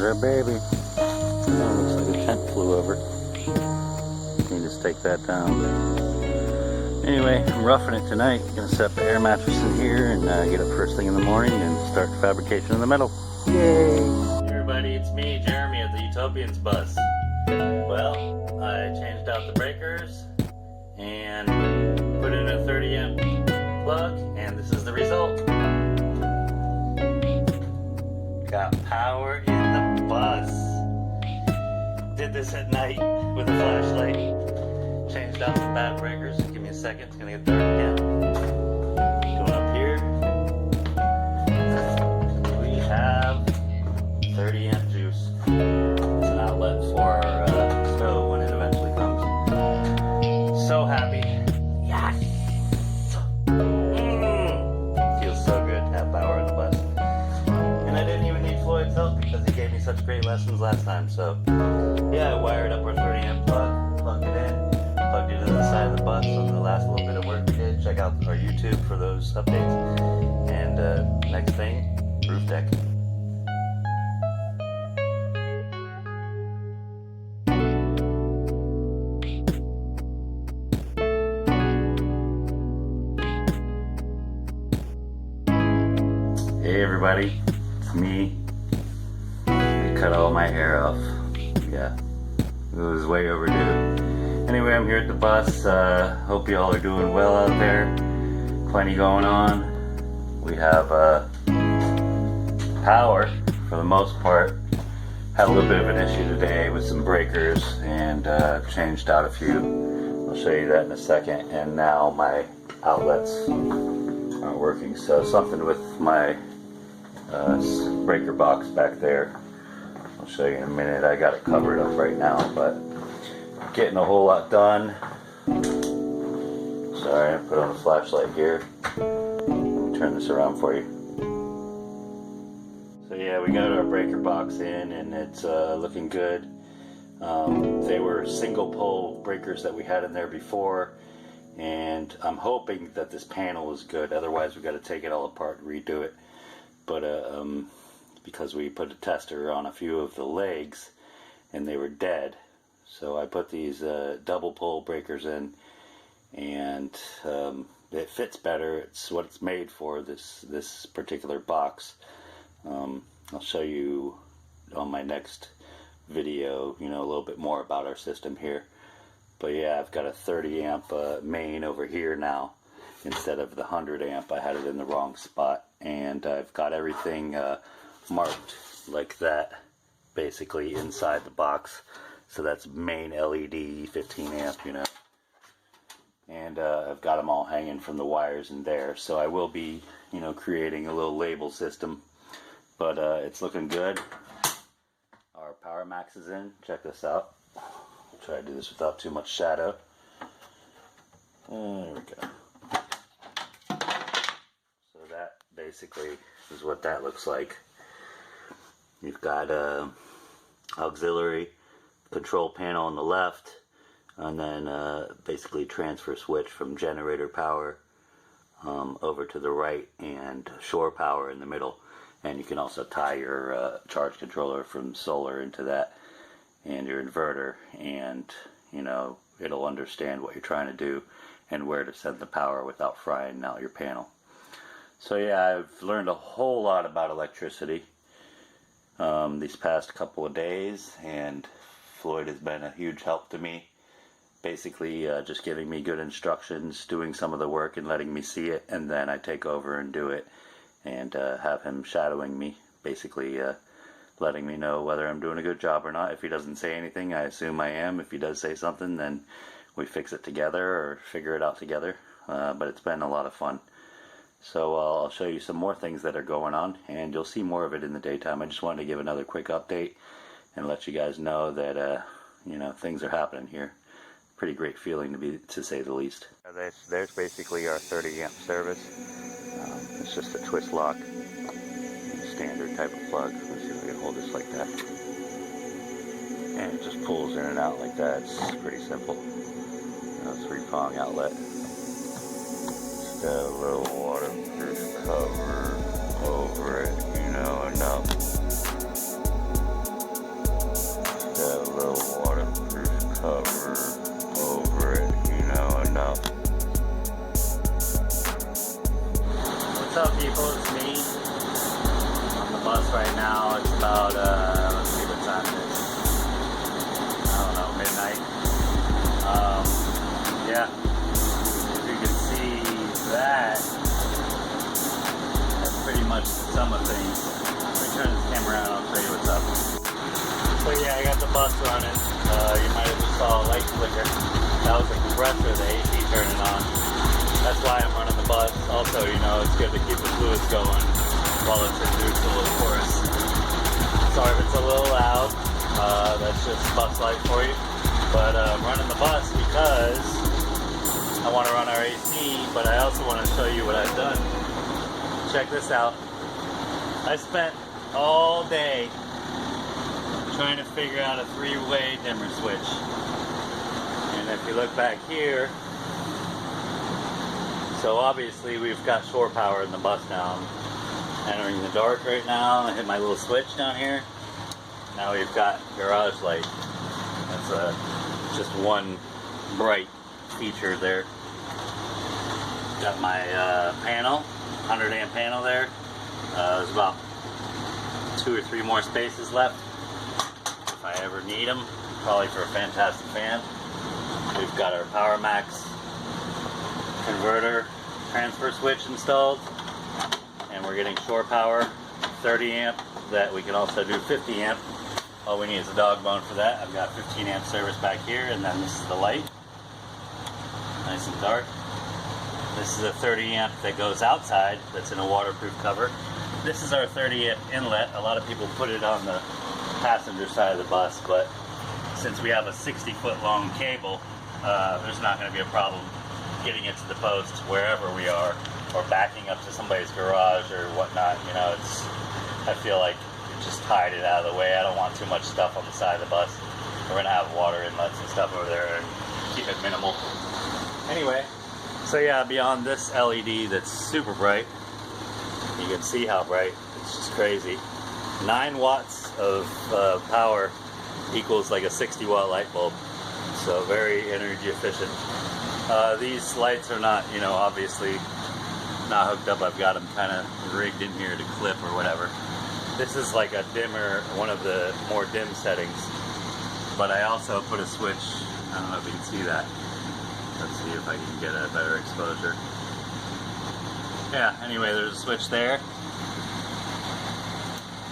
our baby. Oh, looks like a tent flew over. Can you just take that down? Anyway, I'm roughing it tonight. Gonna set up the air mattress in here and get up first thing in the morning and start fabrication of the metal. Yay! Hey everybody, it's me, Jeremy at the Utopians bus. Well, I changed out the breakers and put in a 30 amp plug, and this is the result. Got power in the bus. Did this at night with a flashlight. Changed out some bad breakers. Give me a second, it's gonna get dark again. Going up here, we have 30 amp juice. It's an outlet for our stove when it eventually comes. So happy. Yes! Feels so good to have power in the bus. And I didn't even need Floyd's help because he gave me such great lessons last time. So yeah, I wired up our 30 amp plug, plugged it in, plugged it into the side of the bus on the last little bit of work we did. Check out our YouTube for those updates. And next thing, roof deck. Hey everybody, it's me. I cut all my hair off. Yeah, it was way overdue. Anyway, I'm here at the bus. Hope you all are doing well out there. Plenty going on. We have power for the most part. Had a little bit of an issue today with some breakers and changed out a few. I'll show you that in a second. And now my outlets aren't working. So something with my breaker box back there. I'll show you in a minute. I got it covered up right now, but getting a whole lot done. Sorry, I put on a flashlight here. Let me turn this around for you. So yeah, we got our breaker box in and it's looking good. They were single pole breakers that we had in there before, and I'm hoping that this panel is good. Otherwise we got to take it all apart and redo it. But because we put a tester on a few of the legs and they were dead, so I put these double pole breakers in, and it fits better. It's what it's made for, this particular box. I'll show you on my next video, a little bit more about our system here. But yeah, I've got a 30 amp main over here now instead of the 100 amp. I had it in the wrong spot, and I've got everything marked like that basically inside the box. So that's main LED 15 amp, and I've got them all hanging from the wires in there. So I will be creating a little label system, but it's looking good. Our power max is in. Check this out. I'll try to do this without too much shadow. There we go. So that basically is what that looks like. You've got auxiliary control panel on the left, and then basically transfer switch from generator power over to the right, and shore power in the middle. And you can also tie your charge controller from solar into that, and your inverter, and it'll understand what you're trying to do and where to send the power without frying out your panel. So yeah, I've learned a whole lot about electricity these past couple of days, and Floyd has been a huge help to me. Basically just giving me good instructions, doing some of the work and letting me see it, and then I take over and do it, and have him shadowing me, basically letting me know whether I'm doing a good job or not. If he doesn't say anything, I assume I am. If he does say something, then we fix it together or figure it out together. But it's been a lot of fun. So I'll show you some more things that are going on, and you'll see more of it in the daytime. I just wanted to give another quick update and let you guys know that things are happening here. Pretty great feeling to say the least. There's basically our 30 amp service. It's just a twist lock, standard type of plug. Let's see if I can hold this like that. And it just pulls in and out like that. It's pretty simple. 3-prong outlet. Just a little waterproof cover over it, enough. towards me on the bus right now. It's about, let's see what time it is. I don't know, midnight. Yeah. If you can see that, that's pretty much the sum of things. Let me turn this camera around, I'll show you what's up. So yeah, I got the bus running. You might have just saw a light flicker. That was the compressor, the AC turning on. That's why I'm running the bus. Also, you know, it's good to keep the fluids going while it's in neutral, of course. Sorry if it's a little loud. That's just bus light for you. But I'm running the bus because I want to run our AC, but I also want to show you what I've done. Check this out. I spent all day trying to figure out a three-way dimmer switch. And if you look back here, so obviously we've got shore power in the bus now. I'm entering the dark right now. I hit my little switch down here. Now we've got garage light. That's just one bright feature there. Got my panel, 100 amp panel there. There's about 2 or 3 more spaces left if I ever need them, probably for a fantastic fan. We've got our Power Max converter transfer switch installed, and we're getting shore power 30 amp that we can also do 50 amp. All we need is a dog bone for that. I've got 15 amp service back here, and then this is the light, nice and dark. This is a 30 amp that goes outside, that's in a waterproof cover. This is our 30 amp inlet. A lot of people put it on the passenger side of the bus, but since we have a 60-foot long cable, there's not going to be a problem getting it to the post wherever we are, or backing up to somebody's garage or whatnot. You know, I feel like just hide it out of the way. I don't want too much stuff on the side of the bus. We're going to have water inlets and stuff over there and keep it minimal. Anyway, so yeah, beyond this LED that's super bright, you can see how bright, it's just crazy. 9 watts of power equals like a 60 watt light bulb, so very energy efficient. These lights are not, you know, obviously not hooked up. I've got them kind of rigged in here to clip or whatever. This is like a dimmer, one of the more dim settings, but I also put a switch. I don't know if you can see that. Let's see if I can get a better exposure. Yeah, anyway, there's a switch there.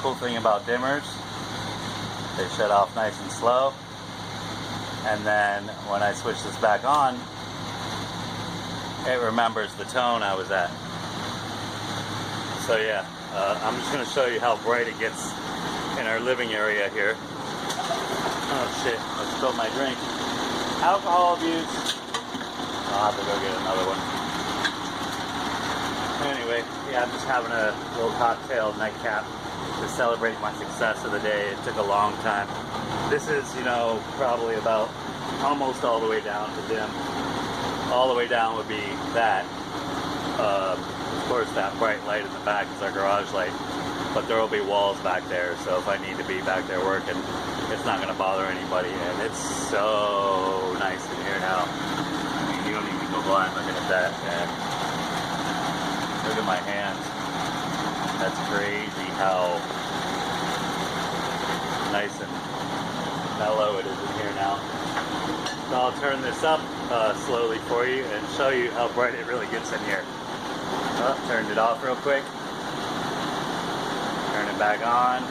Cool thing about dimmers, they shut off nice and slow, and then when I switch this back on, it remembers the tone I was at. So yeah, I'm just going to show you how bright it gets in our living area here. Oh shit, I spilled my drink. Alcohol abuse. I'll have to go get another one. Anyway, yeah, I'm just having a little cocktail nightcap to celebrate my success of the day. It took a long time. This is, you know, probably about almost all the way down to dim. All the way down would be that. Of course, that bright light in the back is our garage light, but there will be walls back there, so if I need to be back there working, it's not going to bother anybody. And it's so nice in here now. I mean, you don't even go blind looking at that. And look at my hands. That's crazy how nice and mellow it is in here now. So I'll turn this up slowly for you and show you how bright it really gets in here. Oh, turned it off real quick. Turn it back on.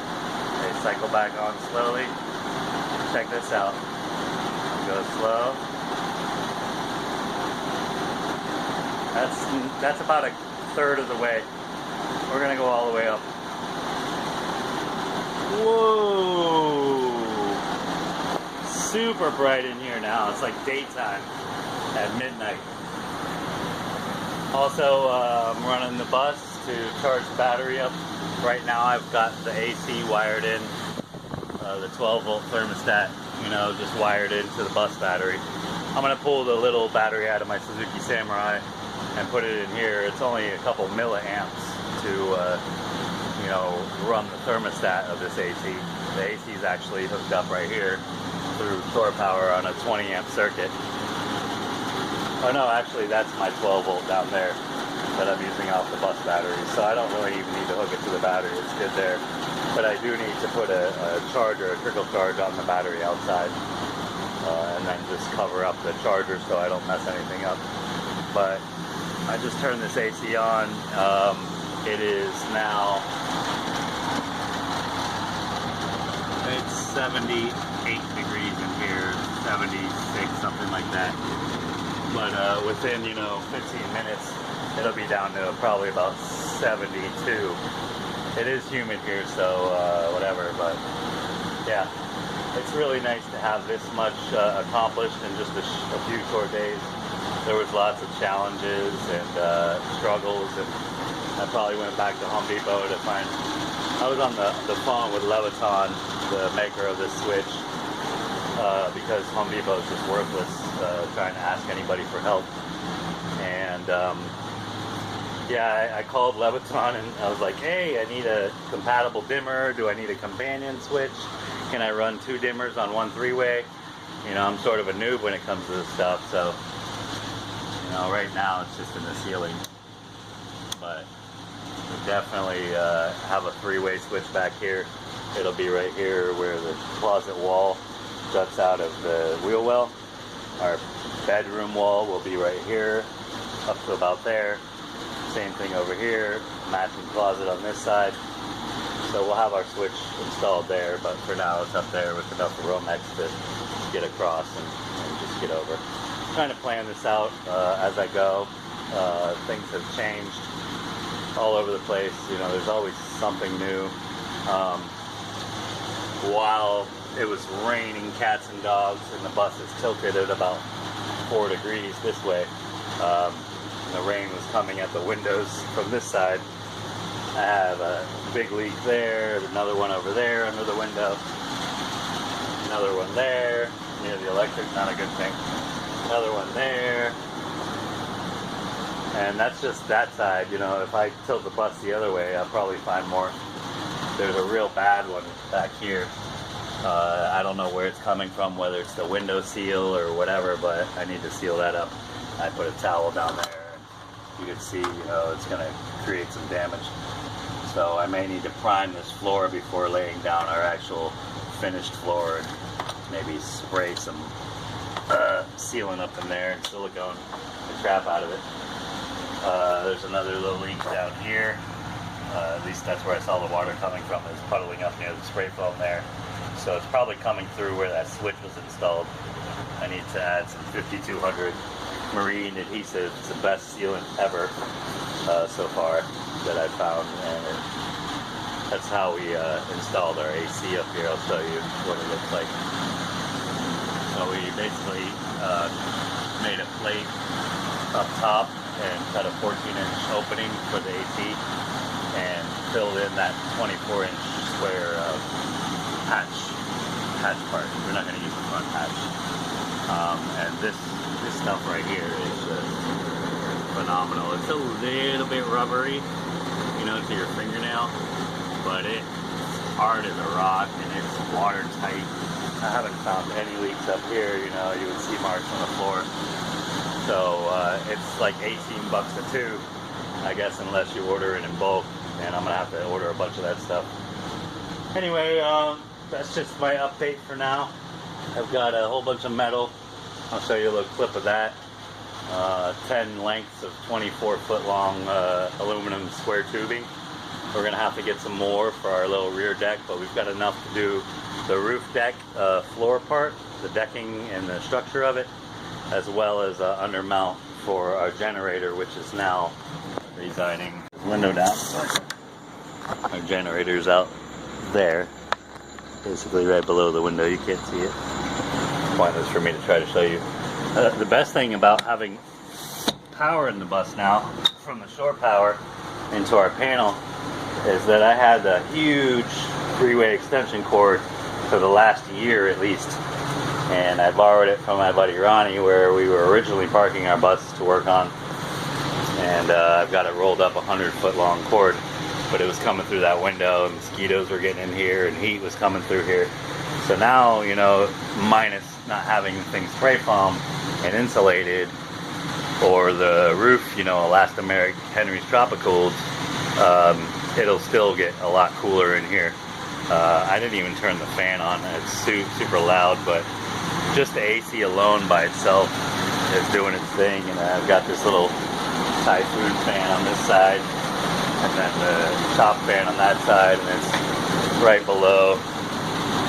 They cycle back on slowly. Check this out. Go slow. That's about a third of the way. We're gonna go all the way up. Whoa! Super bright in here now. It's like daytime at midnight. Also, I'm running the bus to charge the battery up. Right now I've got the AC wired in, the 12 volt thermostat, you know, just wired into the bus battery. I'm going to pull the little battery out of my Suzuki Samurai and put it in here. It's only a couple milliamps to, you know, run the thermostat of this AC. The AC is actually hooked up right here through shore power on a 20 amp circuit. Oh no, actually that's my 12 volt down there. that I'm using off the bus battery, so I don't really even need to hook it to the battery. It's good there. But I do need to put a charger, a trickle charge on the battery outside, and then just cover up the charger so I don't mess anything up. But I just turned this AC on. It is now, it's 78 degrees in here, 76, something like that. But within, 15 minutes, it'll be down to probably about 72. It is humid here, so whatever, but yeah. It's really nice to have this much accomplished in just a few short days. There was lots of challenges and struggles, and I probably went back to Home Depot to find... I was on the phone with Leviton, the maker of this switch, because Home Depot is just worthless, trying to ask anybody for help. And yeah, I called Leviton and I was like, hey, I need a compatible dimmer. Do I need a companion switch? Can I run 2 dimmers on one 3-way? I'm sort of a noob when it comes to this stuff, so right now it's just in the ceiling. But we definitely have a 3-way switch back here. It'll be right here where the closet wall juts out of the wheel well. Our bedroom wall will be right here, up to about there. Same thing over here, matching closet on this side. So we'll have our switch installed there, but for now it's up there with enough Romex to get across and just get over. I'm trying to plan this out as I go. Things have changed all over the place. There's always something new. While it was raining cats and dogs and the bus is tilted at about 4 degrees this way, the rain was coming at the windows from this side. I have a big leak there, another one over there under the window, another one there near the electric, not a good thing, another one there, and that's just that side. If I tilt the bus the other way, I'll probably find more. There's a real bad one back here. I don't know where it's coming from, whether it's the window seal or whatever, but I need to seal that up. I put a towel down there. You can see, it's going to create some damage. So I may need to prime this floor before laying down our actual finished floor, and maybe spray some sealant up in there and silicone the crap out of it. There's another little leak down here. At least that's where I saw the water coming from. It's puddling up near the spray foam there. So it's probably coming through where that switch was installed. I need to add some 5200 marine adhesive. It's the best sealant ever so far that I've found, and that's how we installed our AC up here. I'll show you what it looks like. So we basically made a plate up top and cut a 14-inch opening for the AC and filled in that 24-inch square hatch part. We're not going to use the front hatch. And this stuff right here is phenomenal. It's a little bit rubbery, to your fingernail, but it's hard as a rock and it's watertight. I haven't found any leaks up here. You would see marks on the floor. So it's like 18 bucks a tube, I guess, unless you order it in bulk, and I'm gonna have to order a bunch of that stuff. Anyway, that's just my update for now. I've got a whole bunch of metal. I'll show you a little clip of that. 10 lengths of 24-foot long aluminum square tubing. We're going to have to get some more for our little rear deck, but we've got enough to do the roof deck floor part, the decking and the structure of it, as well as undermount for our generator, which is now resigning. Window down. Our generator's out there, basically right below the window. You can't see it. It's pointless for me to try to show you. The best thing about having power in the bus now, from the shore power into our panel, is that I had a huge 3-way extension cord for the last year at least, and I borrowed it from my buddy Ronnie, where we were originally parking our bus to work on, and I've got it rolled up 100-foot long cord, but it was coming through that window, and mosquitoes were getting in here, and heat was coming through here. So now, minus not having things spray foam and insulated, or the roof, you know, elastomeric Henry's Tropicals, it'll still get a lot cooler in here. I didn't even turn the fan on. It's super loud, but just the AC alone by itself is doing its thing. And I've got this little Typhoon fan on this side, and then the top fan on that side, and it's right below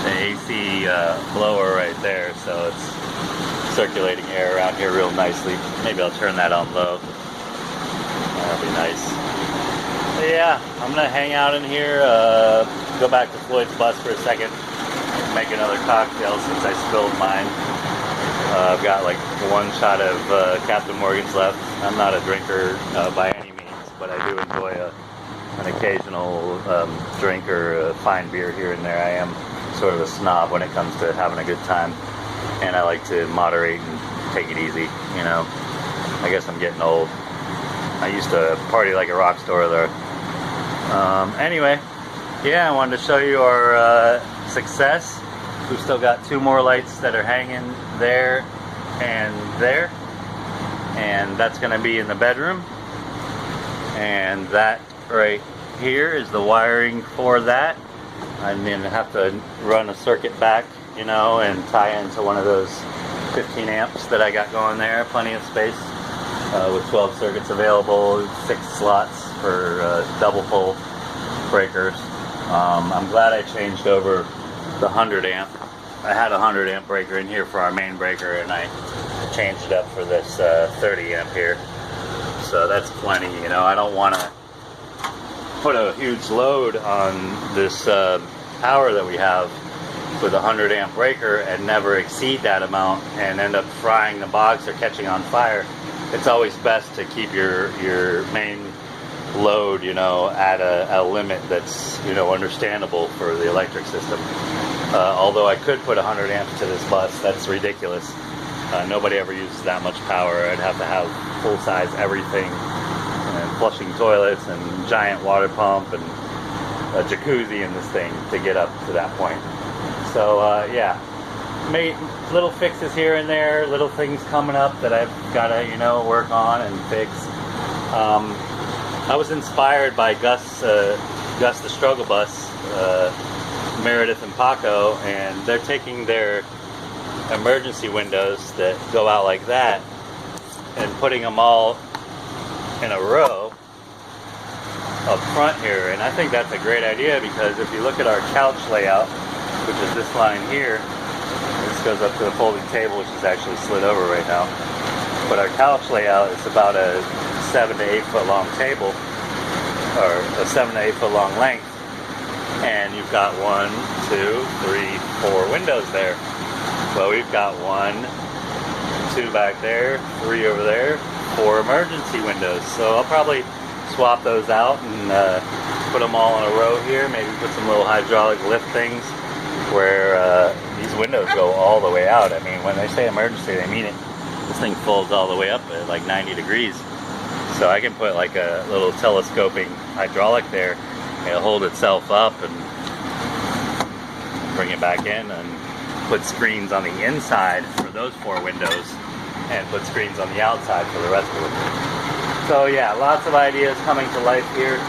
the AC blower right there, so it's circulating air around here real nicely. Maybe I'll turn that on low. That'll be nice. But yeah, I'm gonna hang out in here, go back to Floyd's bus for a second, make another cocktail since I spilled mine. I've got like one shot of Captain Morgan's left. I'm not a drinker by any means, but I do enjoy an occasional drink or a fine beer here and there. I am sort of a snob when it comes to having a good time, and I like to moderate and take it easy, you know. I guess I'm getting old. I used to party like a rock star there. Anyway, yeah, I wanted to show you our success. We've still got 2 more lights that are hanging there, and that's going to be in the bedroom, and that right here is the wiring for that. I'm going to have to run a circuit back, you know, and tie into one of those 15 amps that I got going there. Plenty of space with 12 circuits available, 6 slots for double pole breakers. I'm glad I changed over the 100 amp. I had a 100 amp breaker in here for our main breaker, and I changed it up for this 30 amp here. So that's plenty, you know. I don't want to put a huge load on this power that we have with a 100 amp breaker and never exceed that amount and end up frying the box or catching on fire. It's always best to keep your main load, you know, at a limit that's, you know, understandable for the electric system. Although I could put 100 amps to this bus, that's ridiculous. Nobody ever uses that much power. I'd have to have full-size everything, and flushing toilets and giant water pump and a jacuzzi in this thing to get up to that point. So yeah, made little fixes here and there, little things coming up that I've got to, you know, work on and fix. I was inspired by Gus the Struggle Bus, Meredith and Paco, and they're taking their emergency windows that go out like that and putting them all in a row up front here. And I think that's a great idea, because if you look at our couch layout, which is this line here, this goes up to the folding table, which is actually slid over right now. But our couch layout is about a 7 to 8 foot long table, or a 7 to 8 foot long length, and you've got 1, 2, 3, 4 windows there. Well, we've got 1, 2 back there, 3 over there, 4 emergency windows. So I'll probably swap those out and put them all in a row here. Maybe put some little hydraulic lift things where these windows go all the way out. I mean, when they say emergency, they mean it. This thing folds all the way up at like 90 degrees. So I can put like a little telescoping hydraulic there. It'll hold itself up and bring it back in, and put screens on the inside for those 4 windows, and put screens on the outside for the rest of them. So yeah, lots of ideas coming to life here.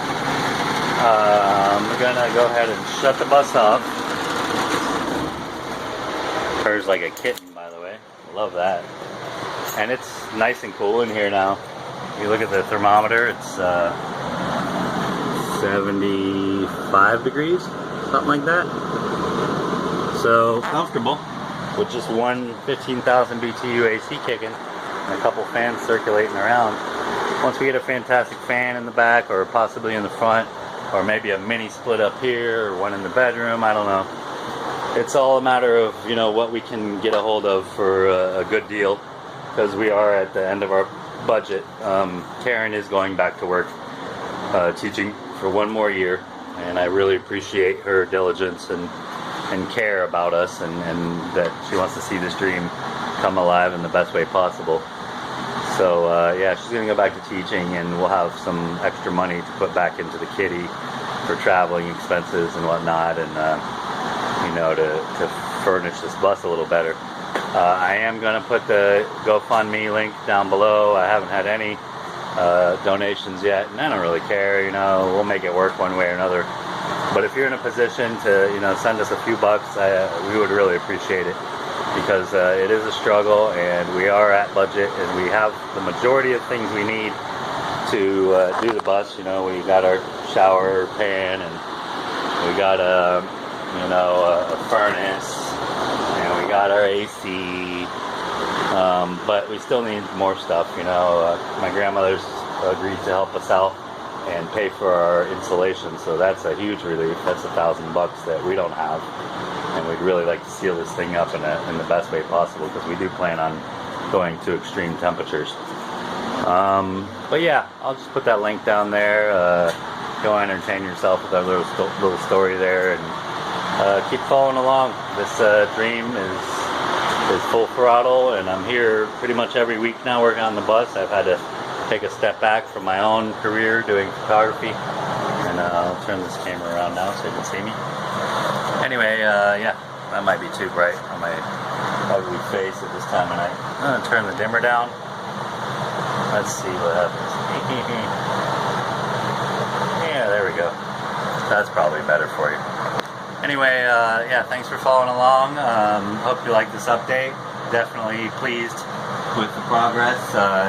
I'm gonna go ahead and shut the bus off. Purrs like a kitten, by the way. Love that. And it's nice and cool in here now. If you look at the thermometer, it's 75 degrees, something like that. So comfortable with just one 15,000 BTU AC kicking and a couple fans circulating around. Once we get a fantastic fan in the back, or possibly in the front, or maybe a mini split up here, or one in the bedroom, I don't know. It's all a matter of, you know, what we can get a hold of for a good deal, because we are at the end of our budget. Karen is going back to work teaching for 1 more year, and I really appreciate her diligence and care about us, and that she wants to see this dream come alive in the best way possible. So yeah, she's going to go back to teaching, and we'll have some extra money to put back into the kitty for traveling expenses and whatnot, and you know, to furnish this bus a little better. I am going to put the GoFundMe link down below. I haven't had any donations yet, and I don't really care, you know, we'll make it work one way or another. But if you're in a position to, you know, send us a few bucks, we would really appreciate it, because it is a struggle, and we are at budget, and we have the majority of things we need to do the bus. You know, we got our shower pan, and we got a furnace, and we got our AC, but we still need more stuff. You know, my grandmother's agreed to help us out and pay for our insulation, so that's a huge relief. That's $1,000 that we don't have, and we'd really like to seal this thing up in the best way possible, because we do plan on going to extreme temperatures. But yeah, I'll just put that link down there. Go entertain yourself with that little story there, and keep following along. This dream is full throttle, and I'm here pretty much every week now working on the bus. I've had to take a step back from my own career doing photography, and I'll turn this camera around now so you can see me. Anyway, yeah, that might be too bright on my ugly face at this time of night. I'm gonna turn the dimmer down. Let's see what happens. Yeah, there we go. That's probably better for you. Anyway, yeah, thanks for following along. Hope you like this update. Definitely pleased with the progress.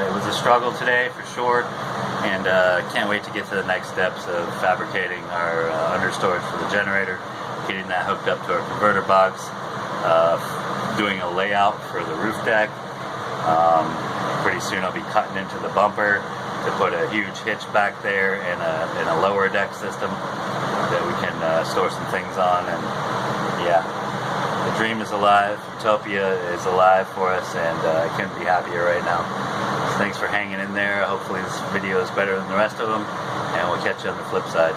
It was a struggle today for sure, and can't wait to get to the next steps of fabricating our understorage for the generator, getting that hooked up to our converter box, doing a layout for the roof deck. Pretty soon I'll be cutting into the bumper to put a huge hitch back there and a lower deck system that we can store some things on. And yeah, the dream is alive. Utopia is alive for us, and I couldn't be happier right now. So thanks for hanging in there. Hopefully this video is better than the rest of them, and we'll catch you on the flip side.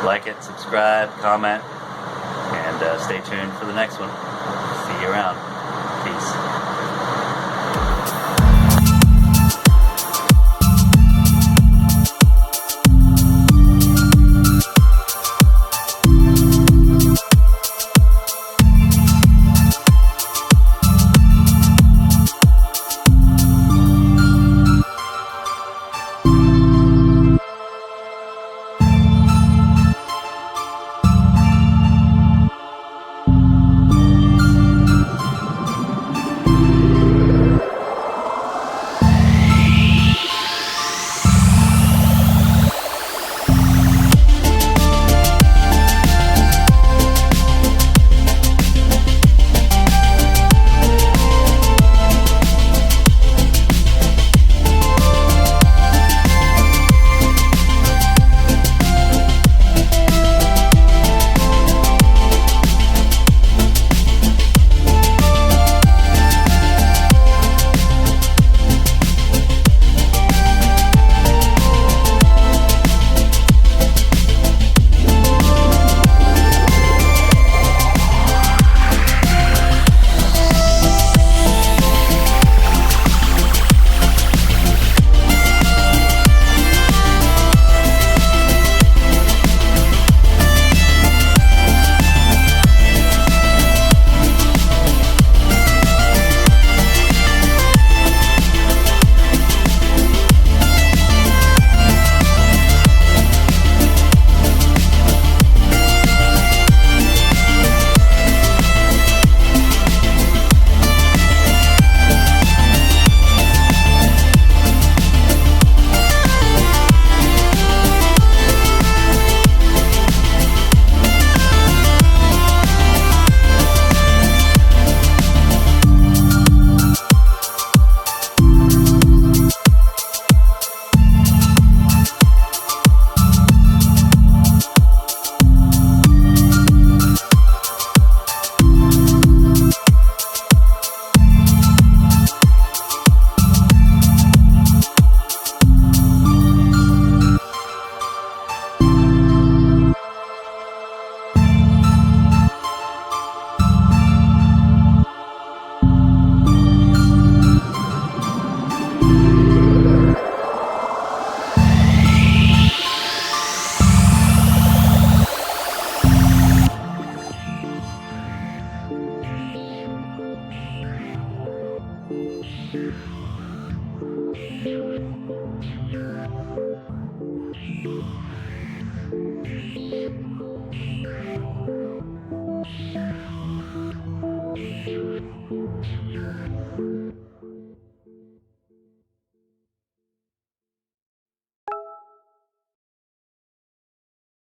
Like it, subscribe, comment, and stay tuned for the next one. See you around. Peace.